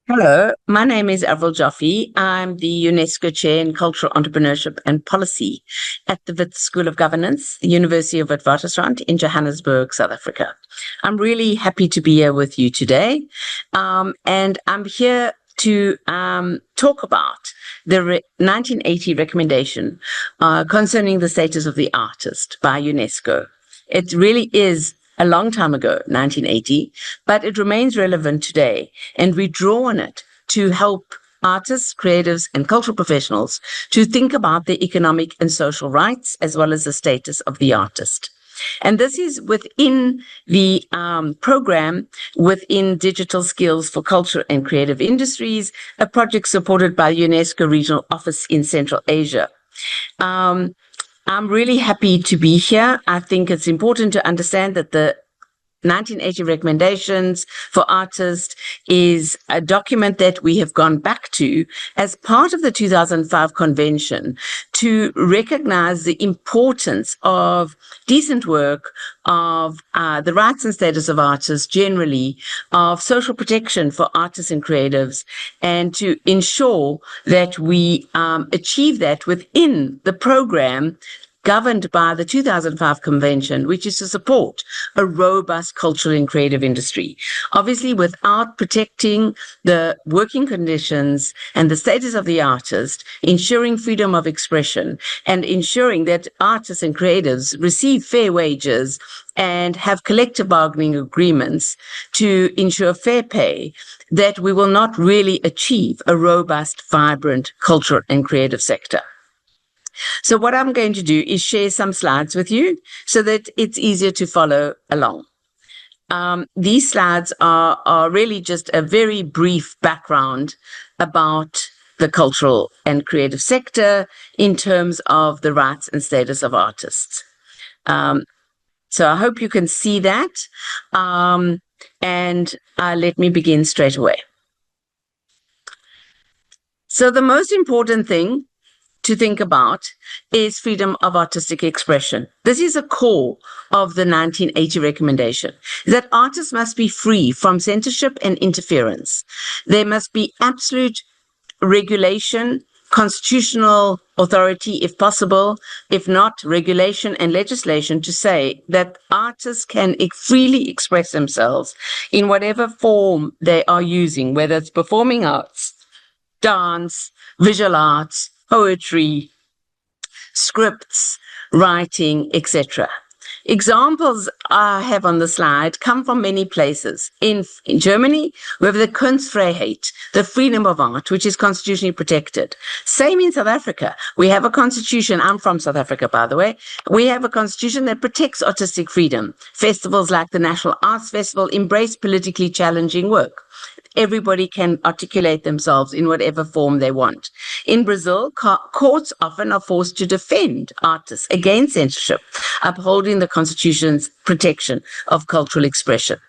Hello, my name is Avril Joffe. I'm the UNESCO Chair in Cultural Entrepreneurship and Policy at the Wits School of Governance, the University of Witwatersrand in Johannesburg, South Africa. I'm really happy to be here with you today, and I'm here to talk about the 1980 recommendation concerning the status of the artist by UNESCO. It really is a long time ago, 1980, but it remains relevant today, and we draw on it to help artists, creatives, and cultural professionals to think about their economic and social rights, as well as the status of the artist. And this is within the program within Digital Skills for Culture and Creative Industries, a project supported by UNESCO Regional Office in Central Asia. I'm really happy to be here. I think it's important to understand that the 1980 recommendations for artists is a document that we have gone back to as part of the 2005 convention to recognize the importance of decent work, of the rights and status of artists generally, of social protection for artists and creatives, and to ensure that we achieve that within the program governed by the 2005 convention, which is to support a robust cultural and creative industry. Obviously, without protecting the working conditions and the status of the artist, ensuring freedom of expression, and ensuring that artists and creatives receive fair wages and have collective bargaining agreements to ensure fair pay, that we will not really achieve a robust, vibrant cultural and creative sector. So what I'm going to do is share some slides with you so that it's easier to follow along. These slides are really just a very brief background about the cultural and creative sector in terms of the rights and status of artists. So I hope you can see that. And let me begin straight away. So the most important thing to think about is freedom of artistic expression. This is a core of the 1980 recommendation, that artists must be free from censorship and interference. There must be absolute regulation, constitutional authority if possible, if not regulation and legislation, to say that artists can freely express themselves in whatever form they are using, whether it's performing arts, dance, visual arts, poetry, scripts, writing, etc. Examples I have on the slide come from many places. In Germany, we have the Kunstfreiheit, the freedom of art, which is constitutionally protected. Same in South Africa. We have a constitution. I'm from South Africa, by the way. We have a constitution that protects artistic freedom. Festivals like the National Arts Festival embrace politically challenging work. Everybody can articulate themselves in whatever form they want. In Brazil, courts often are forced to defend artists against censorship, upholding the Constitution's protection of cultural expression.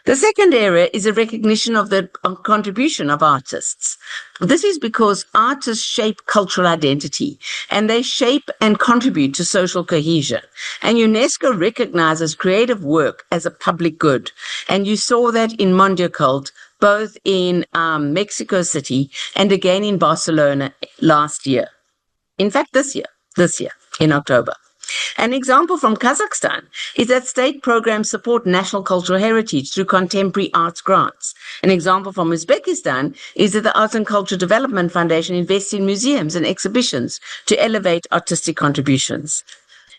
The second area is a recognition of the contribution of artists. This is because artists shape cultural identity, and they shape and contribute to social cohesion. And UNESCO recognizes creative work as a public good. And you saw that in Mondiacult, both in Mexico City and again in Barcelona last year. In fact, this year in October. An example from Kazakhstan is that state programs support national cultural heritage through contemporary arts grants. An example from Uzbekistan is that the Arts and Culture Development Foundation invests in museums and exhibitions to elevate artistic contributions.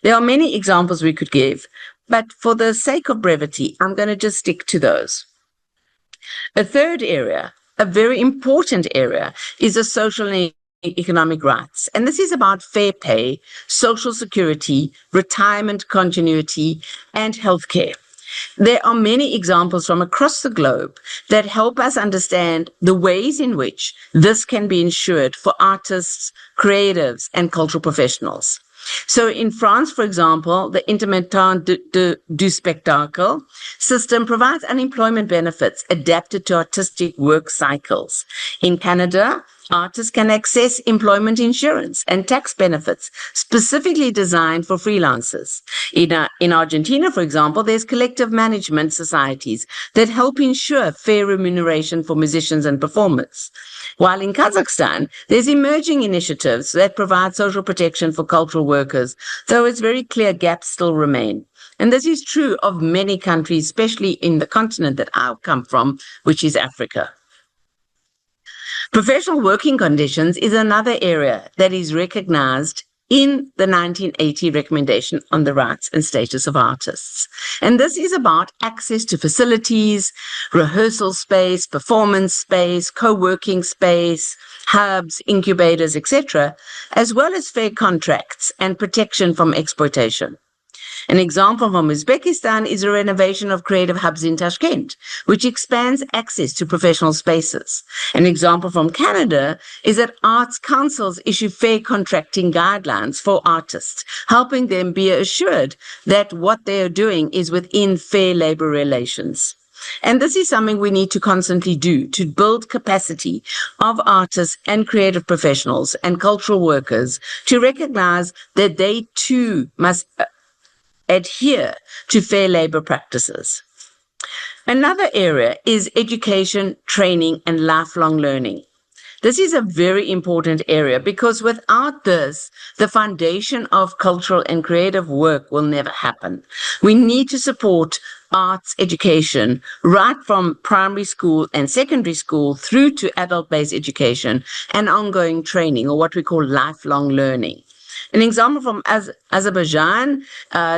There are many examples we could give, but for the sake of brevity, I'm going to just stick to those. A third area, a very important area, is the social and economic rights. And this is about fair pay, social security, retirement continuity, and healthcare. There are many examples from across the globe that help us understand the ways in which this can be ensured for artists, creatives, and cultural professionals. So in France, for example, the Intermittent du Spectacle system provides unemployment benefits adapted to artistic work cycles. In Canada, Artists can access employment insurance and tax benefits specifically designed for freelancers. In Argentina, for example, there's collective management societies that help ensure fair remuneration for musicians and performers. While in Kazakhstan, there's emerging initiatives that provide social protection for cultural workers, though it's very clear gaps still remain. And this is true of many countries, especially in the continent that I come from, which is Africa. Professional working conditions is another area that is recognized in the 1980 Recommendation on the Rights and Status of Artists. And this is about access to facilities, rehearsal space, performance space, co-working space, hubs, incubators, etc., as well as fair contracts and protection from exploitation. An example from Uzbekistan is a renovation of creative hubs in Tashkent, which expands access to professional spaces. An example from Canada is that arts councils issue fair contracting guidelines for artists, helping them be assured that what they are doing is within fair labor relations. And this is something we need to constantly do to build capacity of artists and creative professionals and cultural workers to recognize that they too must adhere to fair labor practices. Another area is education, training, and lifelong learning. This is a very important area because without this, the foundation of cultural and creative work will never happen. We need to support arts education right from primary school and secondary school through to adult-based education and ongoing training, or what we call lifelong learning. An example from Azerbaijan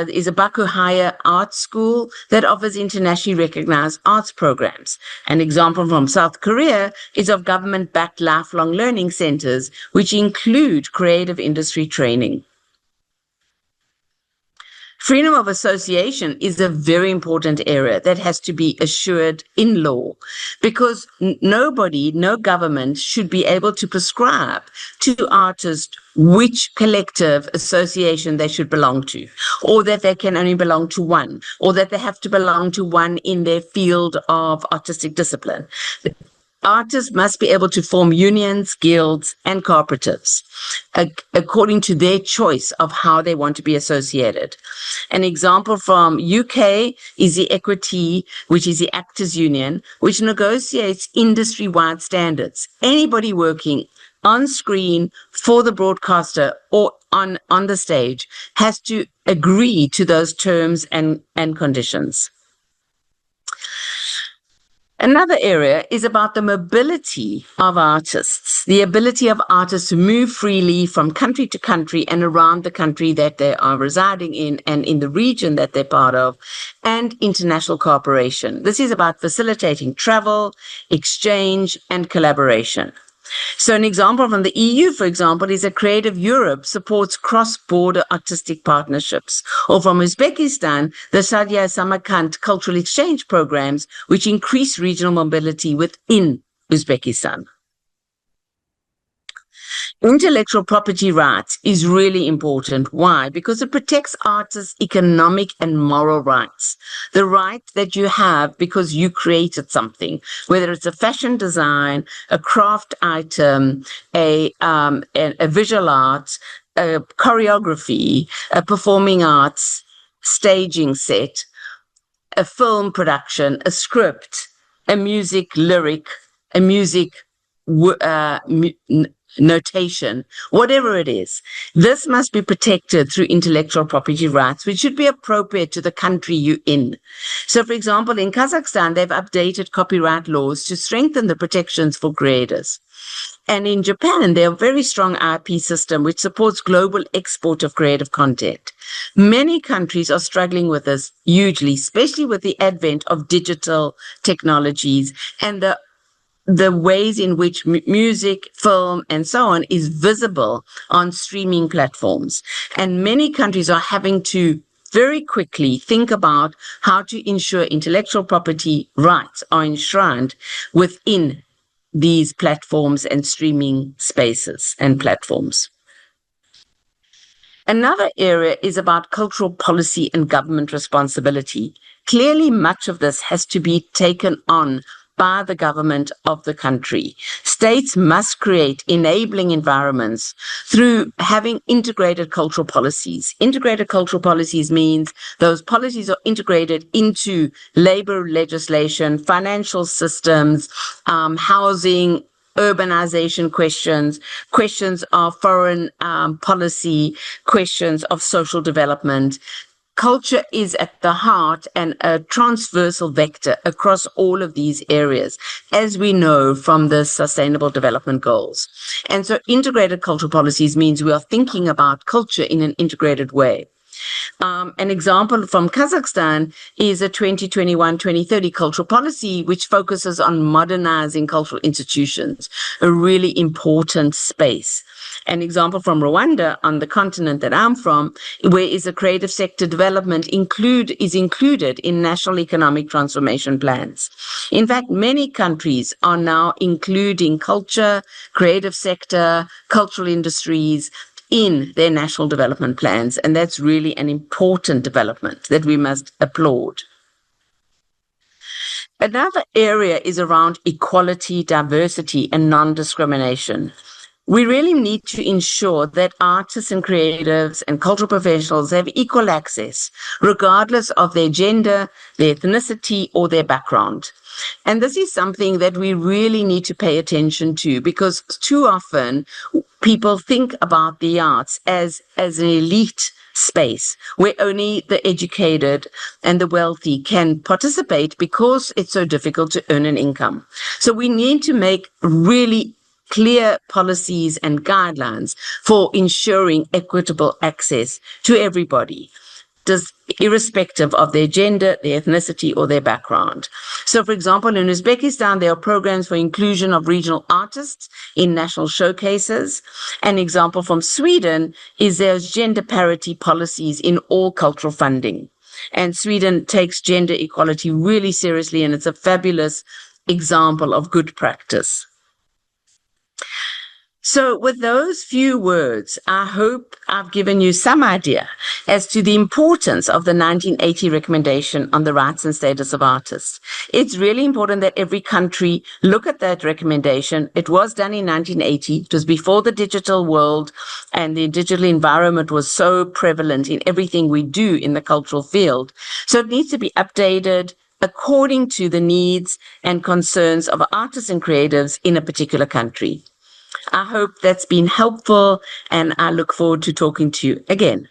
is a Baku Higher Art School that offers internationally recognized arts programs. An example from South Korea is of government-backed lifelong learning centers, which include creative industry training. Freedom of association is a very important area that has to be assured in law because nobody, no government should be able to prescribe to artists which collective association they should belong to, or that they can only belong to one, or that they have to belong to one in their field of artistic discipline. Artists must be able to form unions, guilds, and cooperatives according to their choice of how they want to be associated. An example from UK is the Equity, which is the Actors Union, which negotiates industry-wide standards. Anybody working on screen for the broadcaster or on the stage has to agree to those terms and conditions. Another area is about the mobility of artists, the ability of artists to move freely from country to country and around the country that they are residing in and in the region that they're part of, and international cooperation. This is about facilitating travel, exchange, and collaboration. So an example from the EU, for example, is that Creative Europe supports cross-border artistic partnerships. Or from Uzbekistan, the Sadia Samarkand cultural exchange programs, which increase regional mobility within Uzbekistan. Intellectual property rights is really important. Why? Because it protects artists' economic and moral rights. The right that you have because you created something, whether it's a fashion design, a craft item, a visual art, a choreography, a performing arts, staging set, a film production, a script, a music lyric, a music notation, whatever it is. This must be protected through intellectual property rights, which should be appropriate to the country you're in. So, for example, in Kazakhstan, they've updated copyright laws to strengthen the protections for creators. And in Japan, they have a very strong IP system which supports global export of creative content. Many countries are struggling with this hugely, especially with the advent of digital technologies and the ways in which music, film, and so on is visible on streaming platforms. And many countries are having to very quickly think about how to ensure intellectual property rights are enshrined within these platforms and streaming spaces and platforms. Another area is about cultural policy and government responsibility. Clearly, much of this has to be taken on by the government of the country. States must create enabling environments through having integrated cultural policies. Integrated cultural policies means those policies are integrated into labor legislation, financial systems, housing, urbanization questions of foreign policy, questions of social development. Culture is at the heart and a transversal vector across all of these areas, as we know from the Sustainable Development Goals. And so integrated cultural policies means we are thinking about culture in an integrated way. An example from Kazakhstan is a 2021-2030 cultural policy, which focuses on modernizing cultural institutions, a really important space. An example from Rwanda, on the continent that I'm from, where is a creative sector development is included in national economic transformation plans. In fact, many countries are now including culture, creative sector, cultural industries in their national development plans, and that's really an important development that we must applaud. Another area is around equality, diversity, and non-discrimination. We really need to ensure that artists and creatives and cultural professionals have equal access, regardless of their gender, their ethnicity, or their background. And this is something that we really need to pay attention to, because too often people think about the arts as an elite space where only the educated and the wealthy can participate because it's so difficult to earn an income. So we need to make really clear policies and guidelines for ensuring equitable access to everybody, irrespective of their gender, their ethnicity, or their background. So, for example, in Uzbekistan, there are programs for inclusion of regional artists in national showcases. An example from Sweden is there's gender parity policies in all cultural funding. And Sweden takes gender equality really seriously, and it's a fabulous example of good practice. So with those few words, I hope I've given you some idea as to the importance of the 1980 recommendation on the rights and status of artists. It's really important that every country look at that recommendation. It was done in 1980. It was before the digital world, and the digital environment was so prevalent in everything we do in the cultural field. So it needs to be updated according to the needs and concerns of artists and creatives in a particular country. I hope that's been helpful, and I look forward to talking to you again.